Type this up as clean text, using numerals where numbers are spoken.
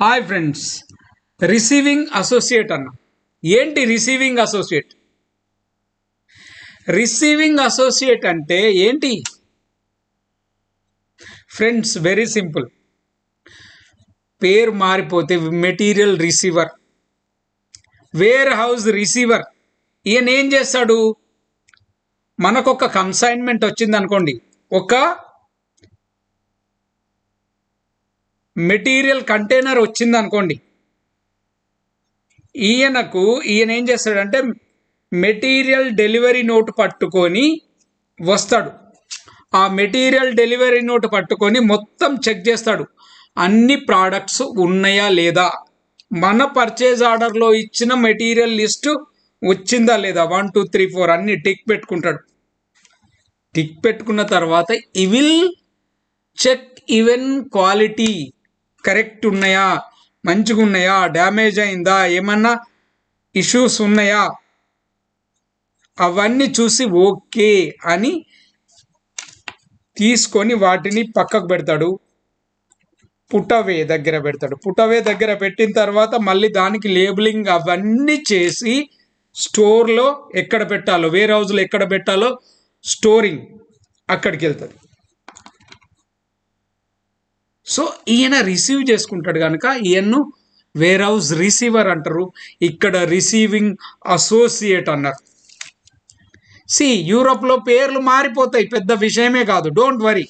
Hi friends, receiving associate అన్న. ఏంటి receiving associate? Receiving associate అంటే ఏంటి ఫ్రెండ్స్? Very simple. పేరు మారిపోతే material receiver, warehouse receiver. ఈయన ఏం చేస్తాడు? మనకు ఒక కన్సైన్మెంట్ వచ్చింది అనుకోండి, ఒక మెటీరియల్ కంటైనర్ వచ్చింది అనుకోండి, ఈయన ఏం చేస్తాడంటే మెటీరియల్ డెలివరీ నోట్ పట్టుకొని వస్తాడు. ఆ మెటీరియల్ డెలివరీ నోట్ పట్టుకొని మొత్తం చెక్ చేస్తాడు, అన్ని ప్రోడక్ట్స్ ఉన్నాయా లేదా, మన పర్చేజ్ ఆర్డర్లో ఇచ్చిన మెటీరియల్ లిస్టు వచ్చిందా లేదా, 1 2 3 4 అన్ని టిక్ పెట్టుకుంటాడు. టిక్ పెట్టుకున్న తర్వాత ఈ will check even quality correct ఉన్నాయా, మంచిగా ఉన్నాయా, డ్యామేజ్ అయిందా, ఏమన్నా ఇష్యూస్ ఉన్నాయా, అవన్నీ చూసి ఓకే అని తీసుకొని వాటిని పక్కకు పెడతాడు. పుటవే దగ్గర పెడతాడు. పుటవే దగ్గర పెట్టిన తర్వాత మళ్ళీ దానికి లేబులింగ్ అవన్నీ చేసి స్టోర్లో ఎక్కడ పెట్టాలో, వేర్ హౌస్లో ఎక్కడ పెట్టాలో స్టోరింగ్ అక్కడికి వెళ్తుంది. సో ఈయన రిసీవ్ చేసుకుంటాడు కనుక ఈయన్ను వేర్ హౌస్ రిసీవర్ అంటారు. ఇక్కడ రిసీవింగ్ అసోసియేట్ అన్నారు. యూరోప్లో పేర్లు మారిపోతాయి, పెద్ద విషయమే కాదు, డోంట్ వరీ.